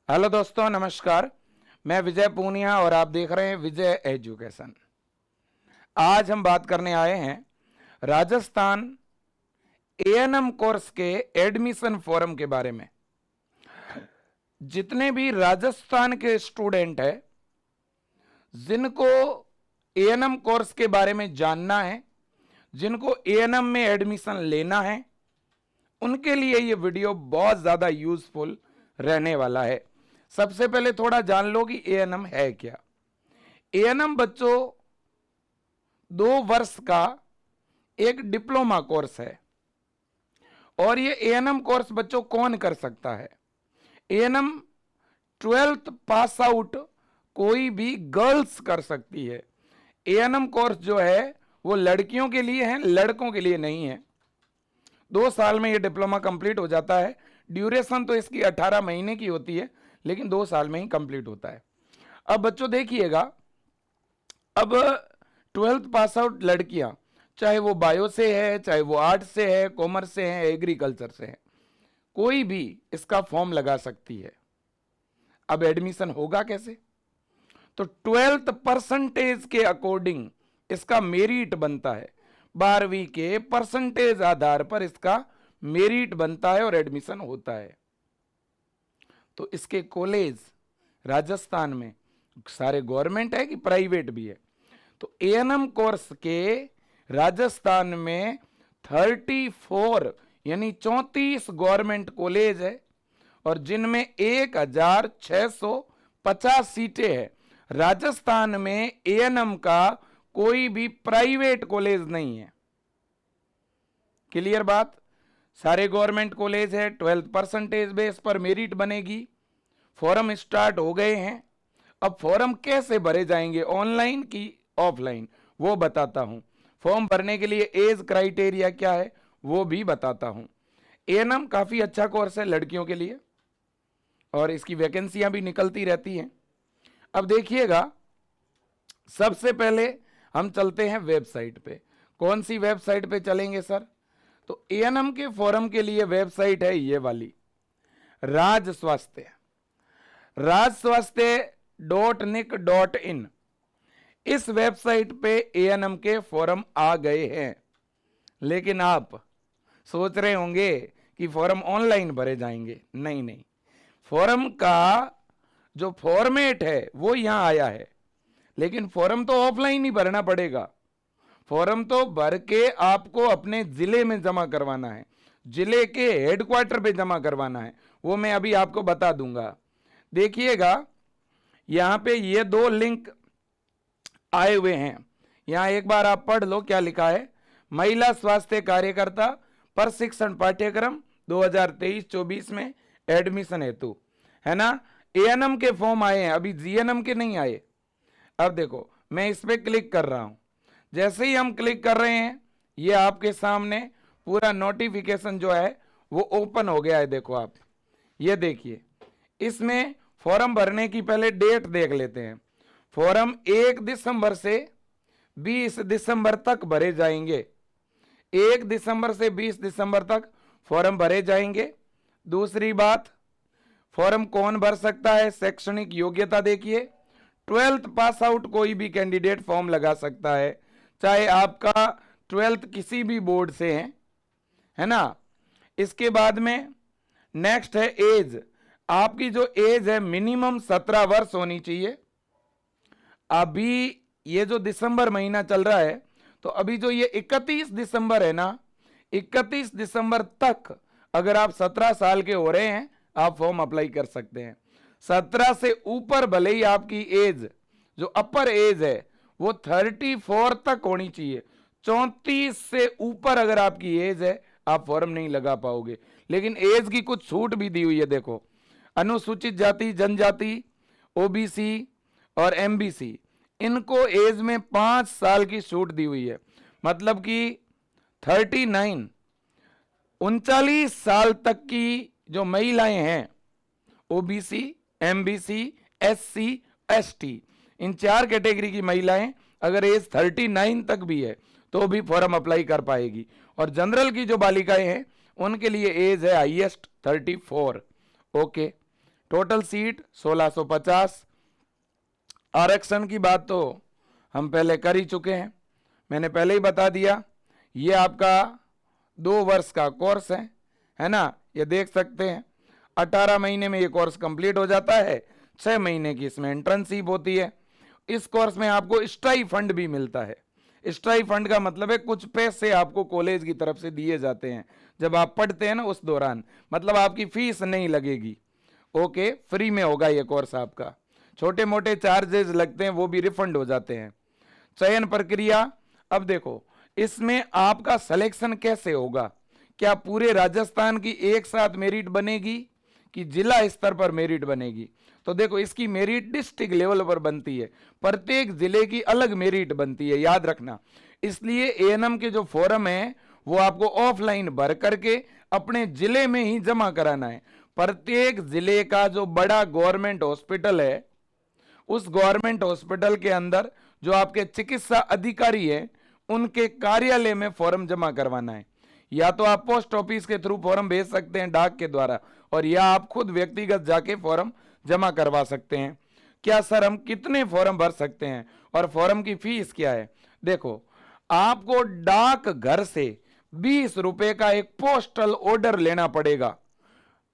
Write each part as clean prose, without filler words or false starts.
Hello दोस्तों, नमस्कार। मैं विजय पूनिया और आप देख रहे हैं विजय एजुकेशन। आज हम बात करने आए हैं राजस्थान एएनएम कोर्स के एडमिशन फॉर्म के बारे में। जितने भी राजस्थान के स्टूडेंट हैं जिनको एएनएम कोर्स के बारे में जानना है, जिनको एएनएम में एडमिशन लेना है, उनके लिए ये वीडियो बहुत ज़्यादा यूजफुल रहने वाला है। सबसे पहले थोड़ा जान लो कि एएनएम है क्या। एएनएम बच्चों 2 वर्ष का एक डिप्लोमा कोर्स है और ये एएनएम कोर्स बच्चों कौन कर सकता है? एएनएम 12th पास आउट कोई भी गर्ल्स कर सकती है। एएनएम कोर्स जो है वो लड़कियों के लिए है, लड़कों के लिए नहीं है। 2 साल में ये डिप्लोमा कंप्लीट हो जाता है। ड्यूरेशन तो इसकी 18 महीने की होती है, लेकिन 2 साल में ही कंप्लीट होता है। अब बच्चों देखिएगा, अब 12th पास आउट लड़कियां, चाहे वो बायो से है, चाहे वो आर्ट से है, कॉमर्स से है, एग्रीकल्चर से है, कोई भी इसका फॉर्म लगा सकती है। अब एडमिशन होगा कैसे? तो 12th परसेंटेज के अकॉर्डिंग इसका मेरिट बनता है। 12वीं के परसेंटेज आधार पर इसका मेरिट बनता है और एडमिशन होता है। तो इसके कॉलेज राजस्थान में सारे गवर्नमेंट है कि प्राइवेट भी है? तो एएनएम कोर्स के राजस्थान में 34 यानी 34 गवर्नमेंट कॉलेज है और जिनमें 1650 सीटें हैं। राजस्थान में एएनएम का कोई भी प्राइवेट कॉलेज नहीं है। क्लियर बात? सारे गवर्नमेंट कॉलेज है। 12th परसेंटेज बेस पर मेरिट बनेगी। फॉर्म स्टार्ट हो गए हैं। अब फॉर्म कैसे भरे जाएंगे, ऑनलाइन की ऑफलाइन, वो बताता हूं। फॉर्म भरने के लिए एज क्राइटेरिया क्या है वो भी बताता हूं। एएनएम काफी अच्छा कोर्स है लड़कियों के लिए और इसकी वैकेंसियां भी निकलती रहती हैं। अब देखिएगा, सबसे पहले हम चलते हैं वेबसाइट पे। कौन सी वेबसाइट पे चलेंगे सर? तो एएनएम के फॉर्म के लिए वेबसाइट है ये वाली, राजस्वास्थ्य.nic.in। इस वेबसाइट पे एएनएम के फॉर्म आ गए हैं। लेकिन आप सोच रहे होंगे कि फॉर्म ऑनलाइन भरे जाएंगे। नहीं नहीं, फॉर्म का जो फॉर्मेट है वो यहां आया है, लेकिन फॉर्म तो ऑफलाइन ही भरना पड़ेगा। फॉर्म तो भर के आपको अपने जिले में जमा करवाना है, जिले के हेडक्वार्टर पे जमा करवाना है। वो मैं अभी आपको बता दूंगा। देखिएगा, यहां पे ये 2 लिंक आए हुए हैं। यहां एक बार आप पढ़ लो क्या लिखा है। महिला स्वास्थ्य कार्यकर्ता प्रशिक्षण पाठ्यक्रम 2023-24 में एडमिशन हेतु, है ना। एएनएम के फॉर्म आए हैं, अभी जीएनएम के नहीं आए। अब देखो, मैं इस पे क्लिक कर रहा हूं। जैसे ही हम क्लिक कर रहे हैं, ये आपके सामने पूरा नोटिफिकेशन जो है वो ओपन हो गया है। देखो आप, ये देखिए, इसमें फॉर्म भरने की पहले डेट देख लेते हैं। फॉर्म 1 दिसंबर से 20 दिसंबर तक भरे जाएंगे। 1 दिसंबर से 20 दिसंबर तक फॉर्म भरे जाएंगे। दूसरी बात, फॉर्म कौन भर सकता है? शैक्षणिक योग्यता देखिए, 12th पास आउट कोई भी कैंडिडेट फॉर्म लगा सकता है, चाहे आपका 12th किसी भी बोर्ड से है ना। इसके बाद में नेक्स्ट है एज। आपकी जो एज है मिनिमम 17 वर्ष होनी चाहिए। अभी ये जो दिसंबर महीना चल रहा है, तो अभी जो ये 31 दिसंबर है ना, 31 दिसंबर तक अगर आप 17 साल के हो रहे हैं, आप फॉर्म अप्लाई कर सकते हैं। 17 से ऊपर भले ही आपकी एज, जो अपर एज है, वो 34 तक होनी चाहिए। 34 से ऊपर अगर आपकी एज है, आप फॉर्म नहीं लगा पाओगे। लेकिन एज की कुछ छूट भी दी हुई है। देखो, अनुसूचित जाति जनजाति, ओबीसी और एमबीसी, इनको एज में 5 साल की छूट दी हुई है। मतलब कि 39 39 साल तक की जो महिलाएं हैं, ओबीसी, एमबीसी, एससी, एसटी, इन 4 कैटेगरी की महिलाएं अगर एज 39 तक भी है तो भी फॉर्म अप्लाई कर पाएगी। और जनरल की जो बालिकाएं हैं उनके लिए एज है हाईएस्ट 34। Okay, total seat 1650। आरक्षण की बात तो हम पहले कर ही चुके हैं, मैंने पहले ही बता दिया। ये आपका 2 वर्ष का कोर्स है ना, ये देख सकते हैं। 18 महीने में ये कोर्स कंप्लीट हो जाता है, 6 महीने की इसमें इंटर्नशिप होती है। इस कोर्स में आपको स्टाई फंड भी मिलता है। स्टाई फंड का मतलब है कुछ पैसे आपको कॉलेज की तरफ से दिए जाते हैं जब आप पढ़ते हैं ना उस दौरान, मतलब आपकी फीस नहीं लगेगी। ओके, फ्री में होगा ये कोर्स आपका। छोटे मोटे चार्जेस लगते हैं वो भी रिफंड हो जाते हैं। चयन प्रक्रिया, अब देखो इसमें आपका सिलेक्शन कैसे होगा, क्या पूरे राजस्थान की एक साथ मेरिट बनेगी कि जिला स्तर पर मेरिट बनेगी? तो देखो इसकी मेरिट डिस्ट्रिक्ट लेवल पर बनती है, प्रत्येक जिले की अलग मेरिट बनती है, याद रखना। इसलिए एएनएम के जो फॉर्म है वो आपको ऑफलाइन भर करके अपने जिले में ही जमा कराना है। प्रत्येक जिले का जो बड़ा गवर्नमेंट हॉस्पिटल है उस गवर्नमेंट हॉस्पिटल के अंदर जो आपके चिकित्सा अधिकारी है उनके कार्यालय में फॉर्म जमा करवाना है। या तो आप पोस्ट ऑफिस के थ्रू फॉर्म भेज सकते हैं डाक के द्वारा, और या आप खुद व्यक्तिगत जाके फॉर्म जमा करवा सकते हैं। क्या सर हम कितने फॉर्म भर सकते हैं और फॉर्म की फीस क्या है? देखो आपको डाक घर से 20 रुपए का एक पोस्टल ऑर्डर लेना पड़ेगा।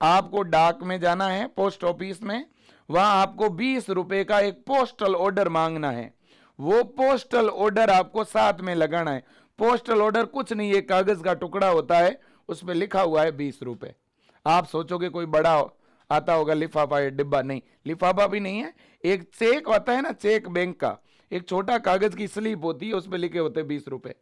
आपको डाक में जाना है पोस्ट ऑफिस में, वहां आपको 20 रुपए का एक पोस्टल ऑर्डर मांगना है। वो पोस्टल ऑर्डर आपको साथ में लगाना है। पोस्टल ऑर्डर कुछ नहीं, एक कागज का टुकड़ा होता है, उस पर लिखा हुआ है 20 रुपए। आप सोचोगे कोई बड़ा आता होगा लिफाफा या डिब्बा, नहीं, लिफाफा भी नहीं है, एक चेक होता है ना, चेक बैंक का, एक छोटा कागज की स्लिप होती है, उस पर लिखे होते हैं 20 रुपए,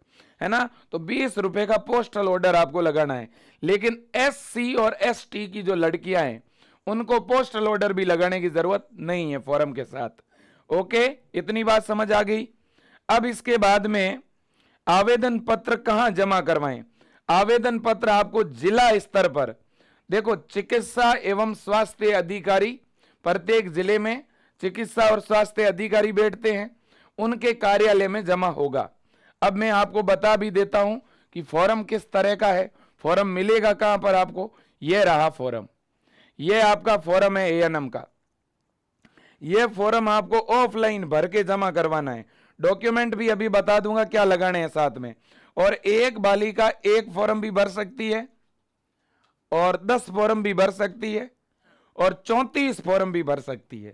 है ना। तो 20 रुपए का पोस्टल ऑर्डर आपको लगाना है। लेकिन SC और ST की जो लड़कियां हैं उनको पोस्टल ऑर्डर भी लगाने की जरूरत नहीं है फॉर्म के साथ। ओके, इतनी बात समझ आ गई। अब इसके बाद में आवेदन पत्र कहां जमा करवाएं? आवेदन पत्र आपको जिला स्तर पर, देखो चिकित्सा एवं स्वास्थ्य अधिकारी, प्रत्येक जिले में चिकित्सा और स्वास्थ्य अधिकारी बैठते हैं, उनके कार्यालय में जमा होगा। अब मैं आपको बता भी देता हूं कि फॉर्म किस तरह का है। फॉर्म मिलेगा कहां पर आपको? यह रहा फॉर्म, यह आपका फॉर्म है एएनएम का। यह फॉर्म आपको ऑफलाइन भर के जमा करवाना है। डॉक्यूमेंट भी अभी बता दूंगा क्या लगाने हैं साथ में। और एक बालिका एक फॉर्म भी भर सकती है, और 10 फॉर्म भी भर सकती है, और 34 फॉर्म भी भर सकती है।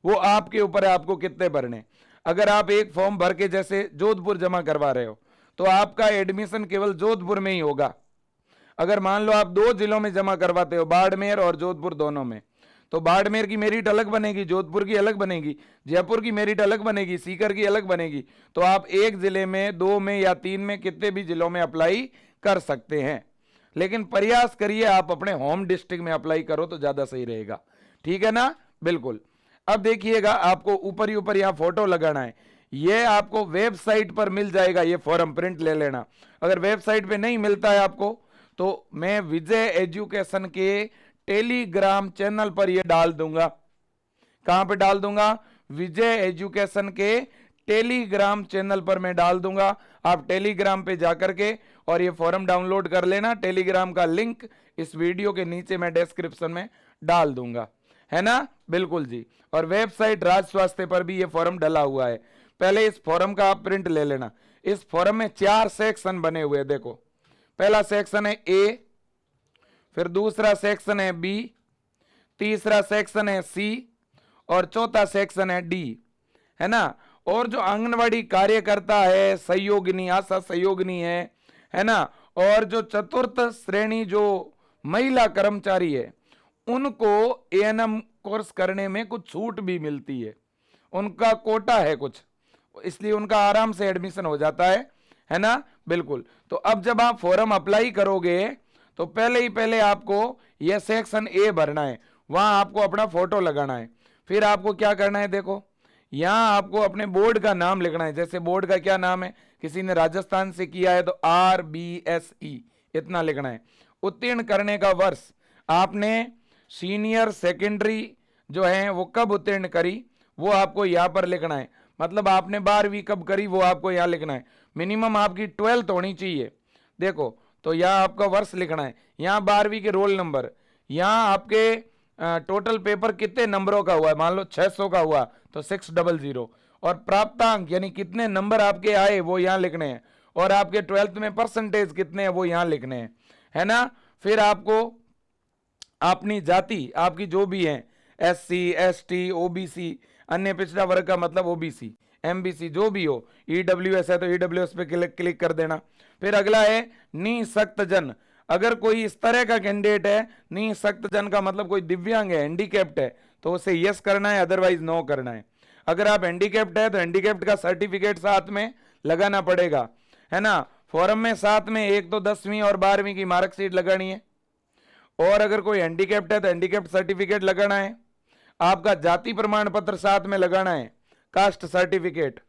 वो आपके ऊपर है आपको कितने भरने। अगर आप एक फॉर्म भर के जैसे जोधपुर जमा करवा रहे हो तो आपका एडमिशन केवल जोधपुर में ही होगा। अगर मान लो आप 2 जिलों में जमा करवाते हो, बाड़मेर और जोधपुर दोनों में, तो बाड़मेर की मेरिट अलग बनेगी, जोधपुर की अलग बनेगी, जयपुर की मेरिट अलग बनेगी, सीकर की अलग बनेगी। तो आप एक जिले में, 2 में या 3 में, कितने भी जिलों में अप्लाई कर सकते हैं। लेकिन प्रयास करिए आप अपने होम डिस्ट्रिक्ट में अप्लाई करो तो ज्यादा सही रहेगा, ठीक है ना। बिल्कुल। अब देखिएगा आपको ऊपर ही ऊपर यहां फोटो लगाना है। ये आपको वेबसाइट पर मिल जाएगा, ये फॉर्म प्रिंट ले लेना। अगर वेबसाइट पे नहीं मिलता है आपको तो मैं विजय एजुकेशन के टेलीग्राम चैनल पर ये डाल दूंगा। कहां पे डाल दूंगा? विजय एजुकेशन के टेलीग्राम चैनल पर मैं डाल दूंगा। आप टेलीग्राम पे जाकर के और ये फॉर्म डाउनलोड कर लेना। टेलीग्राम का लिंक इस वीडियो के नीचे मैं डिस्क्रिप्शन में डाल दूंगा, है ना। बिल्कुल जी। और वेबसाइट राज स्वास्थ्य पर भी ये फॉर्म डला हुआ है। पहले इस फॉर्म का आप प्रिंट ले लेना। इस फॉर्म में 4 सेक्शन बने हुए हैं। देखो, पहला सेक्शन है A, फिर दूसरा सेक्शन है B, तीसरा सेक्शन है C और चौथा सेक्शन है D, है ना। और जो आंगनवाड़ी कार्यकर्ता है, सहयोगिनी, आशा सहयोगिनी है ना, और जो चतुर्थ श्रेणी जो महिला कर्मचारी है उनको एएनएम कोर्स करने में कुछ छूट भी मिलती है। उनका कोटा है कुछ, इसलिए उनका आराम से एडमिशन हो जाता है ना। बिल्कुल। तो अब जब आप फॉर्म अप्लाई करोगे तो पहले आपको यह सेक्शन A भरना है, वहां आपको अपना फोटो लगाना है। फिर आपको क्या करना है, देखो यहां आपको अपने बोर्ड का नाम लिखना है। जैसे बोर्ड का क्या नाम है, किसी ने राजस्थान से किया है तो RBSE इतना लिखना है। उत्तीर्ण करने का वर्ष, आपने सीनियर सेकेंडरी जो है वो कब उत्तीर्ण करी वो आपको यहां पर लिखना है। मतलब आपने 12वीं कब करी वो आपको यहां लिखना है। मिनिमम आपकी 12th होनी चाहिए। देखो, तो यहां आपका वर्ष लिखना है, यहां 12वीं के रोल नंबर, यहां आपके टोटल पेपर कितने नंबरों का हुआ, मान लो 600 का हुआ तो 600, और प्राप्तांक यानी कितने नंबर आपके आए वो यहाँ लिखने हैं, और आपके 12th में परसेंटेज कितने हैं वो यहाँ लिखने हैं, है ना। फिर आपको अपनी जाति आपकी जो भी है, SC ST OBC, अन्य पिछड़ा वर्ग का मतलब OBC MBC जो भी हो, EWS है तो EWS पे क्लिक कर देना। फिर अगला है निःशक्त जन, अगर कोई इस तरह का कैंडिडेट है, निःशक्त जन का मतलब कोई दिव्यांग है, हैंडीकैप्ड है, तो उसे यस करना है, अदरवाइज नो करना है। अगर आप हैंडीकैप्ड है तो हैंडीकैप्ड का सर्टिफिकेट साथ में लगाना पड़ेगा, है ना। फॉर्म में साथ में एक तो 10वीं और 12वीं की मार्कशीट लगानी है, और अगर कोई हैंडीकैप्ड है तो हैंडीकैप्ड सर्टिफिकेट लगाना है, आपका जाति प्रमाण पत्र साथ में लगाना है, कास्ट सर्टिफिकेट।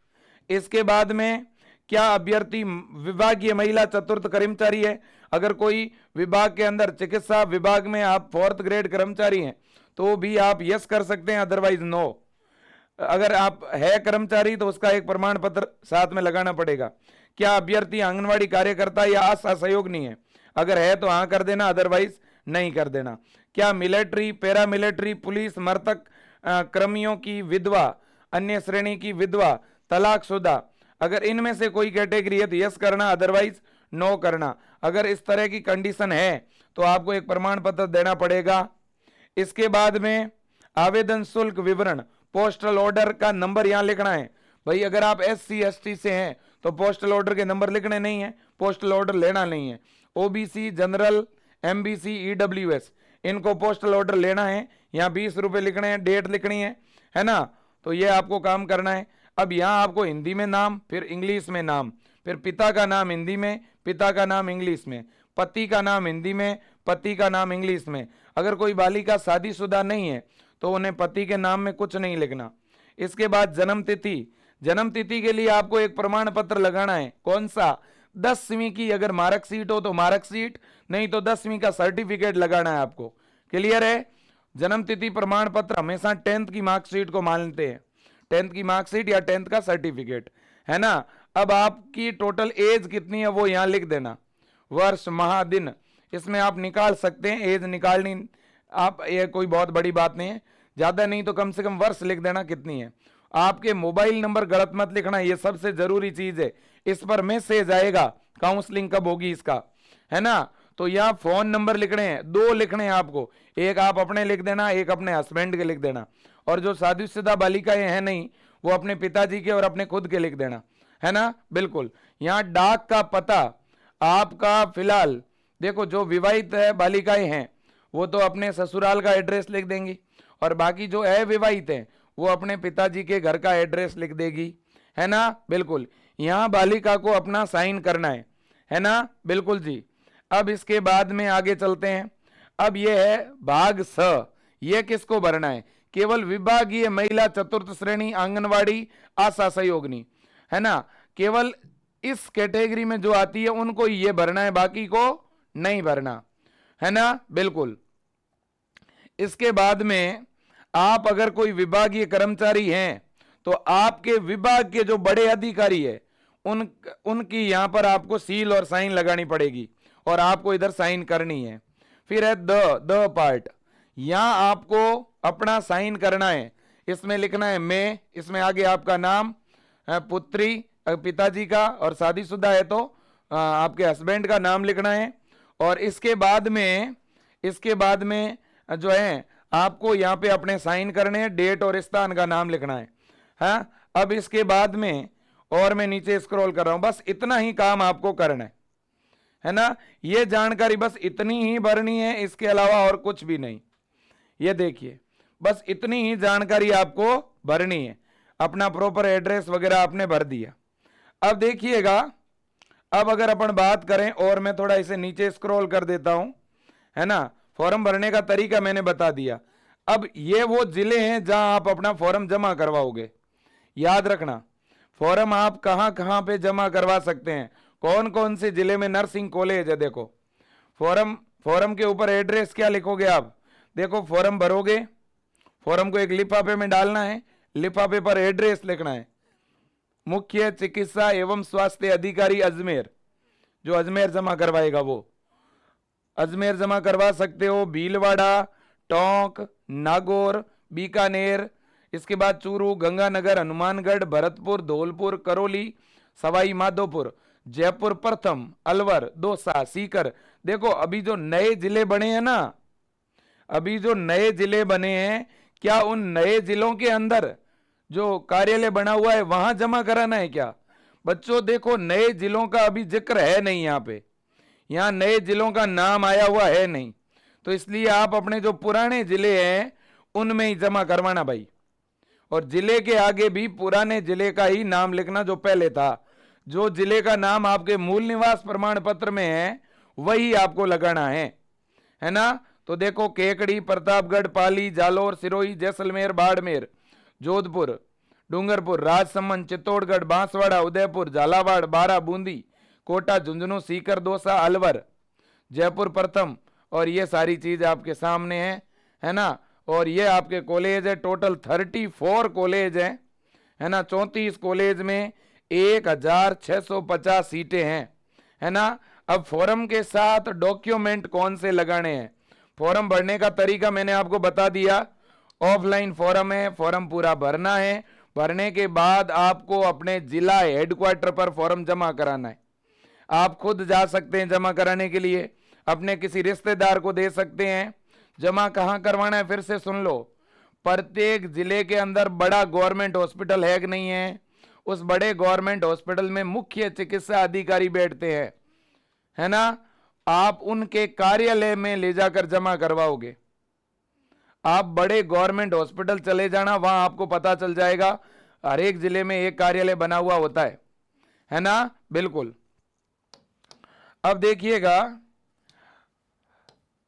इसके बाद में क्या अभ्यर्थी विभागीय महिला चतुर्थ कर्मचारी है, अगर कोई विभाग के अंदर चिकित्सा विभाग में आप 4th ग्रेड कर्मचारी हैं तो भी आप यस कर सकते हैं, अदरवाइज नो। अगर आप है कर्मचारी तो उसका एक प्रमाण पत्र साथ में लगाना पड़ेगा। क्या अभ्यर्थी आंगनवाड़ी कार्यकर्ता या आशा सहयोगिनी है, अगर है तो हाँ कर देना, अदरवाइज नहीं कर देना। क्या मिलिट्री पैरा मिलिट्री पुलिस मृतक कर्मियों की विधवा, अन्य श्रेणी की विधवा, तलाकशुदा, अगर इनमें से कोई कैटेगरी है तो यस करना, अदरवाइज नो करना। अगर इस तरह की कंडीशन है तो आपको एक प्रमाण पत्र देना पड़ेगा। इसके बाद में आवेदन शुल्क विवरण, पोस्टल ऑर्डर का नंबर यहां लिखना है। भाई अगर आप SC ST से हैं तो पोस्टल ऑर्डर के नंबर लिखने नहीं है, पोस्टल ऑर्डर लेना नहीं है। OBC जनरल MBC EWS इनको पोस्टल ऑर्डर लेना है, यहाँ 20 रुपए लिखने हैं, डेट लिखनी है ना। तो ये आपको काम करना है। अब यहाँ आपको हिंदी में नाम, फिर इंग्लिश में नाम, फिर पिता का नाम हिंदी में, पिता का नाम इंग्लिश में, पति का नाम हिंदी में, पति का नाम इंग्लिश में। अगर कोई बालिका शादीशुदा नहीं है तो उन्हें पति के नाम में कुछ नहीं लिखना। इसके बाद जन्म तिथि, जन्म तिथि के लिए आपको एक प्रमाण पत्र लगाना है, कौन सा, 10वीं की अगर मार्कशीट हो तो मार्कशीट, नहीं तो 10वीं का सर्टिफिकेट लगाना है आपको। क्लियर है। जन्म तिथि प्रमाण पत्र हमेशा 10th की मार्कशीट को मानते हैं, 10th की मार्कशीट या 10th का सर्टिफिकेट, है ना। अब आपकी टोटल एज कितनी है वो यहां लिख देना, वर्ष माह दिन इसमें आप निकाल सकते हैं, एज निकालनी आप, ये कोई बहुत बड़ी बात नहीं है, ज्यादा नहीं तो कम से कम वर्ष लिख देना कितनी है। आपके मोबाइल नंबर गलत मत लिखना, ये सबसे जरूरी चीज है, इस पर मैसेज आएगा काउंसलिंग कब होगी इसका, है ना। तो यहाँ फोन नंबर लिखने हैं, 2 लिखने हैं आपको, एक आप अपने लिख देना, एक अपने हस्बैंड के लिख देना, और जो शादीशुदा बालिकाएं हैं नहीं वो अपने पिताजी के और अपने खुद के लिख देना, है ना। बिल्कुल। यहाँ डाक का पता आपका, फिलहाल देखो जो विवाहित है बालिकाएं हैं वो तो अपने ससुराल का एड्रेस लिख देंगी, और बाकी जो अविवाहित है वो अपने पिताजी के घर का एड्रेस लिख देगी, है ना। बिल्कुल। यहाँ बालिका को अपना साइन करना है ना। बिल्कुल जी। अब इसके बाद में आगे चलते हैं। अब ये है भाग स, ये किसको भरना है, केवल विभागीय महिला चतुर्थ श्रेणी आंगनवाड़ी आशा सहयोगिनी, है ना। केवल इस कैटेगरी में जो आती है उनको ये भरना है, बाकी को नहीं भरना, है ना। बिल्कुल। इसके बाद में आप अगर कोई विभागीय कर्मचारी हैं तो आपके विभाग के जो बड़े अधिकारी है उनकी यहां पर आपको सील और साइन लगानी पड़ेगी, और आपको इधर साइन करनी है। फिर है द पार्ट, यहां आपको अपना साइन करना है, इसमें लिखना है मैं, इसमें आगे आपका नाम, पुत्री पिताजी का, और शादीशुदा है तो आपके हस्बैंड का नाम लिखना है। और इसके बाद में जो है आपको यहाँ पे अपने साइन करने हैं, डेट और स्थान का नाम लिखना है। हाँ, अब इसके बाद में, और मैं नीचे स्क्रॉल कर रहा हूं, बस इतना ही काम आपको करना है ना। ये जानकारी बस इतनी ही भरनी है, इसके अलावा और कुछ भी नहीं। ये देखिए बस इतनी ही जानकारी आपको भरनी है, अपना प्रॉपर एड्रेस वगैरह आपने भर दिया। अब देखिएगा, अब अगर अपन बात करें, और मैं थोड़ा इसे नीचे स्क्रॉल कर देता हूं, है ना। फॉर्म भरने का तरीका मैंने बता दिया। अब ये वो जिले हैं जहां आप अपना फॉर्म जमा करवाओगे। याद रखना, फॉर्म आप कहां कहां पे जमा करवा सकते हैं, कौन कौन से जिले में नर्सिंग कॉलेज है। देखो फॉर्म के ऊपर एड्रेस क्या लिखोगे आप, देखो फॉर्म भरोगे, फॉर्म को एक लिफाफे में डालना है, लिफाफे पर एड्रेस लिखना है, मुख्य चिकित्सा एवं स्वास्थ्य अधिकारी अजमेर, जो अजमेर जमा करवाएगा वो अजमेर जमा करवा सकते हो, भीलवाड़ा, टोंक, नागौर, बीकानेर, इसके बाद चूरू, गंगानगर, हनुमानगढ़, भरतपुर, धौलपुर, करौली, सवाई माधोपुर, जयपुर प्रथम, अलवर, दौसा, सीकर। देखो अभी जो नए जिले बने हैं ना, अभी जो नए जिले बने हैं, क्या उन नए जिलों के अंदर जो कार्यालय बना हुआ है वहां जमा कराना है क्या? बच्चों देखो नए जिलों का अभी जिक्र है नहीं, यहाँ पे यहाँ नए जिलों का नाम आया हुआ है नहीं, तो इसलिए आप अपने जो पुराने जिले हैं उनमें ही जमा करवाना भाई। और जिले के आगे भी पुराने जिले का ही नाम लिखना जो पहले था। जो जिले का नाम आपके मूल निवास प्रमाण पत्र में है वही आपको लगाना है ना। तो देखो केकड़ी, प्रतापगढ़, पाली, जालोर, सिरोही, जैसलमेर, बाड़मेर, जोधपुर, डूंगरपुर, राजसमंद, चित्तौड़गढ़, बांसवाड़ा, उदयपुर, झालावाड़, बारा, बूंदी, कोटा, झुंझुनू, सीकर, दौसा, अलवर, जयपुर प्रथम, और ये सारी चीज आपके सामने है ना। और ये आपके कॉलेज है, टोटल 34 कॉलेज है ना। 34 कॉलेज में 1650 सीटें हैं, है ना। अब फॉर्म के साथ डॉक्यूमेंट कौन से लगाने हैं? फॉर्म भरने का तरीका मैंने आपको बता दिया। ऑफलाइन फॉर्म है, फॉर्म पूरा भरना है। भरने के बाद आपको अपने जिला हेडक्वार्टर पर फॉर्म जमा कराना है। आप खुद जा सकते हैं जमा कराने के लिए, अपने किसी रिश्तेदार को दे सकते हैं। जमा कहां करवाना है फिर से सुन लो। प्रत्येक जिले के अंदर बड़ा गवर्नमेंट हॉस्पिटल है कि नहीं है, उस बड़े गवर्नमेंट हॉस्पिटल में मुख्य चिकित्सा अधिकारी बैठते हैं, है ना। आप उनके कार्यालय में ले जाकर जमा करवाओगे। आप बड़े गवर्नमेंट हॉस्पिटल चले जाना, वहां आपको पता चल जाएगा, हर एक जिले में एक कार्यालय बना हुआ होता है ना। बिल्कुल। अब देखिएगा,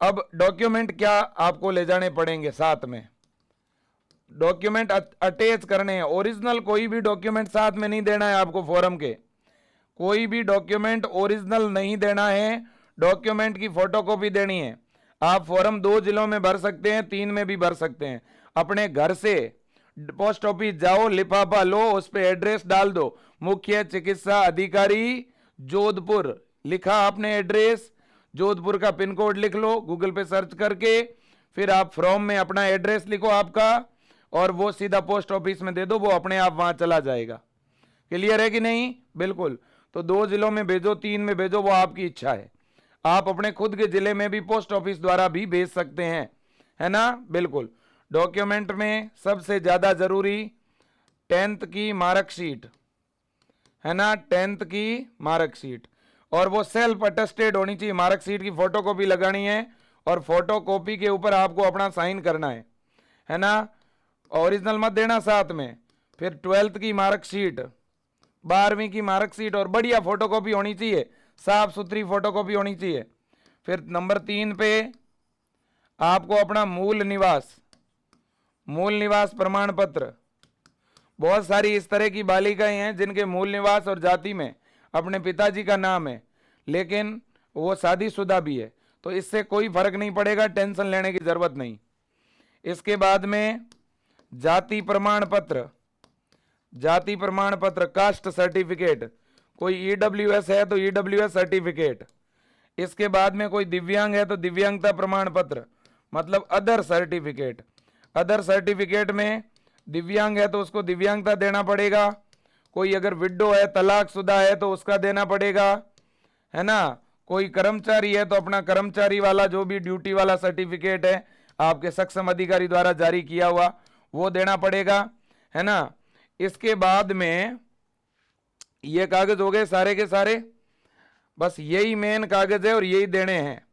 अब डॉक्यूमेंट क्या आपको ले जाने पड़ेंगे साथ में। डॉक्यूमेंट अटैच करने हैं। ओरिजिनल कोई भी डॉक्यूमेंट साथ में नहीं देना है आपको फॉर्म के, कोई भी डॉक्यूमेंट ओरिजिनल नहीं देना है। डॉक्यूमेंट की फोटोकॉपी देनी है। आप फॉर्म 2 जिलों में भर सकते हैं, 3 में भी भर सकते हैं। अपने घर से पोस्ट ऑफिस जाओ, लिफाफा लो, उस पर एड्रेस डाल दो, मुख्य चिकित्सा अधिकारी जोधपुर, लिखा आपने एड्रेस, जोधपुर का पिन कोड लिख लो गूगल पे सर्च करके, फिर आप फॉर्म में अपना एड्रेस लिखो आपका, और वो सीधा पोस्ट ऑफिस में दे दो, वो अपने आप वहां चला जाएगा। क्लियर है कि नहीं? बिल्कुल। तो 2 जिलों में भेजो, 3 में भेजो, वो आपकी इच्छा है। आप अपने खुद के जिले में भी पोस्ट ऑफिस द्वारा भी भेज सकते हैं, है ना। बिल्कुल। डॉक्यूमेंट में सबसे ज्यादा जरूरी 10th की मार्कशीट, है ना, 10th की मार्कशीट, और वो सेल्फ अटेस्टेड होनी चाहिए। मार्कशीट की फोटोकॉपी लगानी है, और फोटोकॉपी के ऊपर आपको अपना साइन करना है ना। ओरिजिनल मत देना साथ में। फिर 12th की मार्कशीट, 12वीं की मार्कशीट, और बढ़िया फोटोकॉपी होनी चाहिए, साफ सुथरी फोटोकॉपी होनी चाहिए। फिर नंबर 3 पे आपको अपना मूल निवास प्रमाण पत्र। बहुत सारी इस तरह की बालिकाएं हैं जिनके मूल निवास और जाति में अपने पिताजी का नाम है, लेकिन वो शादीशुदा भी है, तो इससे कोई फर्क नहीं पड़ेगा, टेंशन लेने की जरूरत नहीं। इसके बाद में जाति प्रमाण पत्र, कास्ट सर्टिफिकेट, कोई ईडब्ल्यूएस है तो ईडब्ल्यूएस सर्टिफिकेट। इसके बाद में कोई दिव्यांग है तो दिव्यांगता प्रमाण पत्र, मतलब अदर सर्टिफिकेट। अदर सर्टिफिकेट में दिव्यांग है तो उसको दिव्यांगता देना पड़ेगा। कोई अगर विडो है, तलाकशुदा है तो उसका देना पड़ेगा, है ना। कोई कर्मचारी है तो अपना कर्मचारी वाला जो भी ड्यूटी वाला सर्टिफिकेट है आपके सक्षम अधिकारी द्वारा जारी किया हुआ, वो देना पड़ेगा, है ना। इसके बाद में ये कागज हो गए सारे के सारे, बस यही मेन कागज है और यही देने हैं।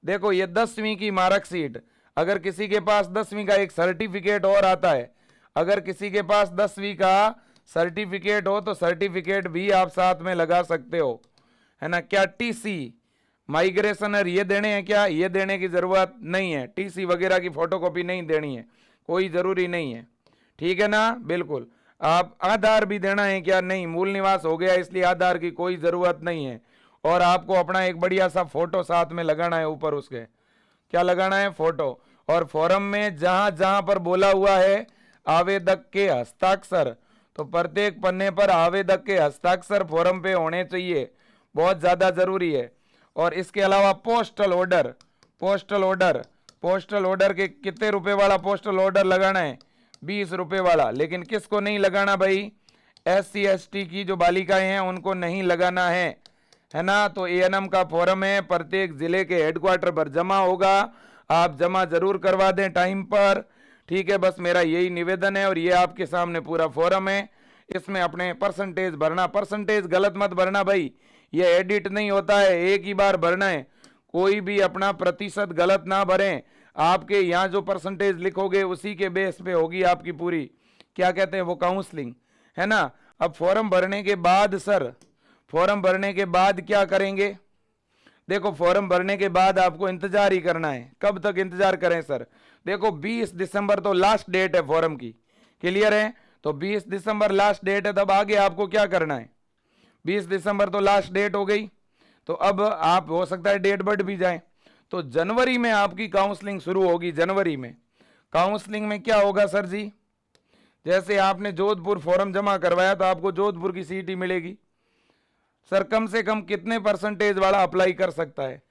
देखो ये 10वीं की मार्कशीट, अगर किसी के पास 10वीं का एक सर्टिफिकेट और आता है, अगर किसी के पास 10वीं का सर्टिफिकेट हो तो सर्टिफिकेट भी आप साथ में लगा सकते हो, है ना। क्या टीसी, माइग्रेशन और ये देने हैं क्या? ये देने की जरूरत नहीं है। टीसी वगैरह की फोटोकॉपी नहीं देनी है, कोई जरूरी नहीं है, ठीक है ना। बिल्कुल। आप आधार भी देना है क्या? नहीं, मूल निवास हो गया इसलिए आधार की कोई जरूरत नहीं है। और आपको अपना एक बढ़िया सा फोटो साथ में लगाना है, ऊपर उसके क्या लगाना है? फोटो। और फॉर्म में जहां जहां पर बोला हुआ है आवेदक के हस्ताक्षर, तो प्रत्येक पन्ने पर आवेदक के हस्ताक्षर फॉर्म पे होने चाहिए, बहुत ज्यादा जरूरी है। और इसके अलावा पोस्टल ऑर्डर पोस्टल ऑर्डर के कितने रुपए वाला पोस्टल ऑर्डर लगाना है? 20 रुपए वाला। लेकिन किसको नहीं लगाना भाई? SC ST की जो बालिकाएं हैं उनको नहीं लगाना है ना। तो ANM का फॉर्म है, प्रत्येक जिले के हेडक्वार्टर पर जमा होगा। आप जमा जरूर करवा दें टाइम पर, ठीक है। बस मेरा यही निवेदन है। और ये आपके सामने पूरा फॉर्म है, इसमें अपने परसेंटेज भरना। परसेंटेज गलत मत भरना भाई, ये एडिट नहीं होता है, एक ही बार भरना है। कोई भी अपना प्रतिशत गलत ना भरें। आपके यहाँ जो परसेंटेज लिखोगे उसी के बेस पे होगी आपकी पूरी, क्या कहते हैं वो, काउंसलिंग, है ना। अब फॉर्म भरने के बाद सर, फॉर्म भरने के बाद क्या करेंगे? देखो फॉर्म भरने के बाद आपको इंतजार ही करना है। कब तक इंतजार करें सर? देखो 20 दिसंबर तो लास्ट डेट है फॉर्म की, क्लियर है? तो 20 दिसंबर लास्ट डेट है, तब आगे आपको क्या करना है? 20 दिसंबर तो लास्ट डेट हो गई, तो अब आप हो सकता है डेट बढ़ भी जाए। तो जनवरी में आपकी काउंसलिंग शुरू होगी। जनवरी में काउंसलिंग में क्या होगा सर जी? जैसे आपने जोधपुर फॉर्म जमा करवाया तो आपको जोधपुर की सीट ही मिलेगी। सर कम से कम कितने परसेंटेज वाला अप्लाई कर सकता है?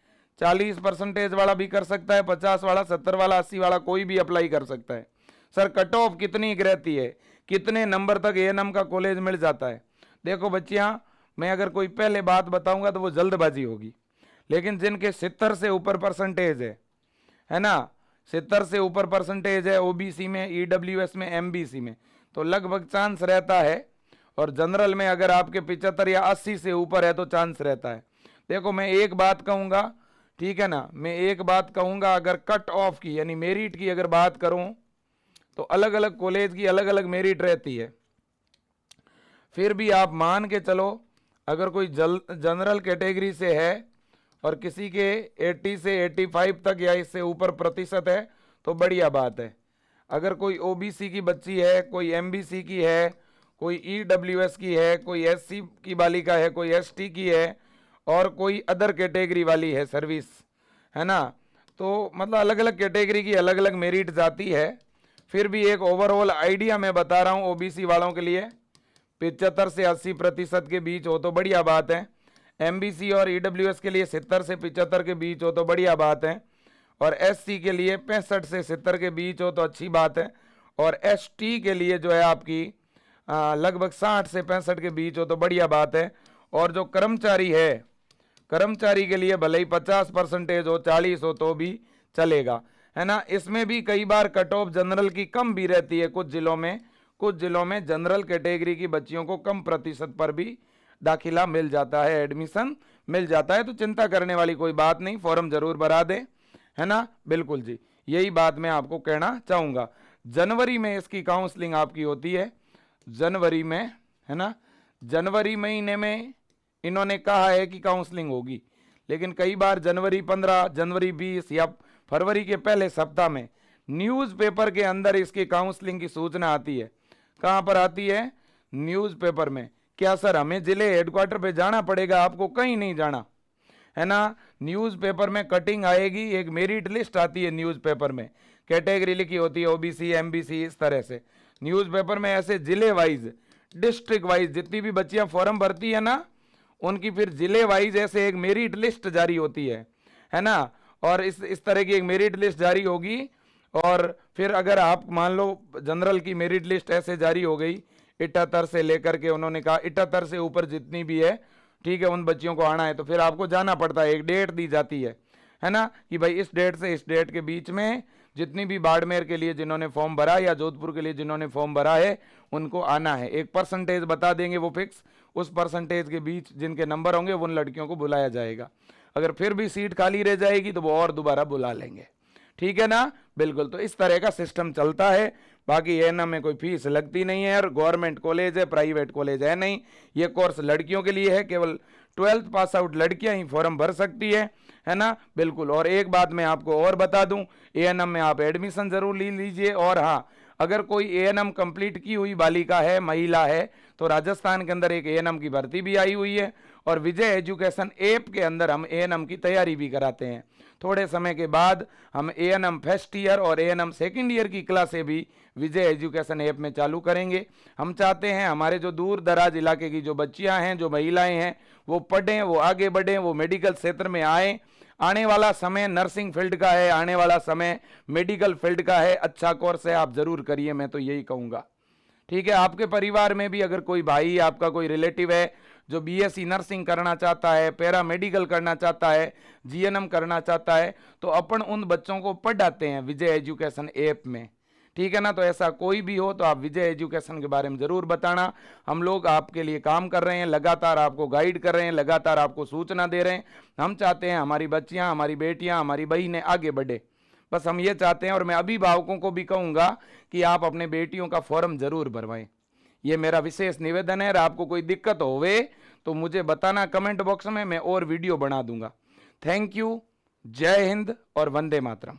40% वाला भी कर सकता है, 50 वाला, 70 वाला, 80 वाला, कोई भी अप्लाई कर सकता है। सर कट ऑफ कितनी रहती है? कितने नंबर तक ANM का कॉलेज मिल जाता है? देखो बच्चियां, मैं अगर कोई पहले बात बताऊंगा तो वो जल्दबाजी होगी, लेकिन जिनके 70 से ऊपर परसेंटेज है ना, 70 से ऊपर परसेंटेज है OBC में, EWS में, MBC में, तो लगभग चांस रहता है। और जनरल में अगर आपके 75 या 80 से ऊपर है तो चांस रहता है। देखो मैं एक बात कहूँगा, ठीक है ना, मैं एक बात कहूँगा, अगर कट ऑफ की यानी मेरिट की अगर बात करूँ तो अलग अलग कॉलेज की अलग अलग मेरिट रहती है। फिर भी आप मान के चलो, अगर कोई जनरल कैटेगरी से है और किसी के 80 से 85 तक या इससे ऊपर प्रतिशत है तो बढ़िया बात है। अगर कोई OBC की बच्ची है, कोई MBC की है, कोई EWS की है, कोई SC की बालिका है, कोई ST की है और कोई अदर कैटेगरी वाली है सर्विस, है ना, तो मतलब अलग अलग कैटेगरी की अलग अलग मेरिट जाती है। फिर भी एक ओवरऑल आइडिया मैं बता रहा हूँ OBC वालों के लिए, 75 से 80% के बीच हो तो बढ़िया बात है। MBC और EWS के लिए 70 से 75 के बीच हो तो बढ़िया बात है। और SC के लिए 65 से 70 के बीच हो तो अच्छी बात है। और ST के लिए जो है आपकी लगभग 60 से 65 के बीच हो तो बढ़िया बात है। और जो कर्मचारी है, कर्मचारी के लिए भले ही 50% हो, 40 हो तो भी चलेगा, है ना। इसमें भी कई बार कट ऑफ जनरल की कम भी रहती है। कुछ जिलों में जनरल कैटेगरी की बच्चियों को कम प्रतिशत पर भी दाखिला मिल जाता है, एडमिशन मिल जाता है। तो चिंता करने वाली कोई बात नहीं, फॉर्म जरूर भरा दे, है ना। बिल्कुल जी, यही बात मैं आपको कहना चाहूँगा। जनवरी में इसकी काउंसलिंग आपकी होती है, जनवरी में, है ना। जनवरी महीने में इन्होंने कहा है कि काउंसलिंग होगी, लेकिन कई बार जनवरी 15, जनवरी 20 या फरवरी के पहले सप्ताह में न्यूज़पेपर के अंदर इसकी काउंसलिंग की सूचना आती है। कहाँ पर आती है? न्यूज़पेपर में। क्या सर हमें जिले हेडक्वार्टर पे जाना पड़ेगा? आपको कहीं नहीं जाना, है ना। न्यूज़पेपर में कटिंग आएगी, एक मेरिट लिस्ट आती है न्यूज़पेपर में, कैटेगरी लिखी होती है OBC, MBC, इस तरह से न्यूज़पेपर में ऐसे जिले वाइज, डिस्ट्रिक्ट वाइज जितनी भी बच्चियां फॉर्म भरती है ना, उनकी फिर जिले वाइज ऐसे एक मेरिट लिस्ट जारी होती है ना। और इस तरह की एक मेरिट लिस्ट जारी होगी। और फिर अगर आप मान लो जनरल की मेरिट लिस्ट ऐसे जारी हो गई 78 से लेकर के, उन्होंने कहा 78 से ऊपर जितनी भी है, ठीक है, उन बच्चियों को आना है, तो फिर आपको जाना पड़ता है। एक डेट दी जाती है ना, कि भाई इस डेट से इस डेट के बीच में जितनी भी बाड़मेर के लिए जिन्होंने फॉर्म भरा या जोधपुर के लिए जिन्होंने फॉर्म भरा है उनको आना है। एक परसेंटेज बता देंगे वो फिक्स, उस परसेंटेज के बीच जिनके नंबर होंगे उन लड़कियों को बुलाया जाएगा। अगर फिर भी सीट खाली रह जाएगी तो वो और दोबारा बुला लेंगे, ठीक है ना। बिल्कुल, तो इस तरह का सिस्टम चलता है। बाकी ANM में कोई फीस लगती नहीं है और गवर्नमेंट कॉलेज है, प्राइवेट कॉलेज है नहीं। ये कोर्स लड़कियों के लिए है, केवल 12th पास आउट लड़कियां ही फॉर्म भर सकती है ना। बिल्कुल। और एक बात मैं आपको और बता दूं, ANM में आप एडमिशन जरूर ले लीजिए। और हाँ, अगर कोई ANM कंप्लीट की हुई बालिका है, महिला है, तो राजस्थान के अंदर एक ANM की भर्ती भी आई हुई है और विजय एजुकेशन ऐप के अंदर हम ANM की तैयारी भी कराते हैं। थोड़े समय के बाद हम ANM फर्स्ट ईयर और ANM सेकेंड ईयर की क्लासें भी विजय एजुकेशन ऐप में चालू करेंगे। हम चाहते हैं हमारे जो दूर दराज इलाके की जो बच्चियां हैं, जो महिलाएं हैं, वो पढ़ें, वो आगे बढ़ें, वो मेडिकल क्षेत्र में आएँ, आने वाला समय नर्सिंग फील्ड का है, आने वाला समय मेडिकल फील्ड का है, अच्छा कोर्स है, आप जरूर करिए, मैं तो यही कहूँगा। ठीक है, आपके परिवार में भी अगर कोई भाई, आपका कोई रिलेटिव है जो बीएससी नर्सिंग करना चाहता है, पैरा मेडिकल करना चाहता है, जीएनएम करना चाहता है, तो अपन उन बच्चों को पढ़ाते हैं विजय एजुकेशन ऐप में। ठीक है ना, तो ऐसा कोई भी हो तो आप विजय एजुकेशन के बारे में जरूर बताना। हम लोग आपके लिए काम कर रहे हैं, लगातार आपको गाइड कर रहे हैं, लगातार आपको सूचना दे रहे हैं। हम चाहते हैं हमारी बच्चियां, हमारी बेटियां, हमारी बहनें आगे बढ़े, बस हम ये चाहते हैं। और मैं अभिभावकों को भी कहूँगा कि आप अपने बेटियों का फॉर्म जरूर भरवाएं, ये मेरा विशेष निवेदन है। और आपको कोई दिक्कत होवे तो मुझे बताना कमेंट बॉक्स में, मैं और वीडियो बना दूंगा। थैंक यू, जय हिंद और वंदे मातरम।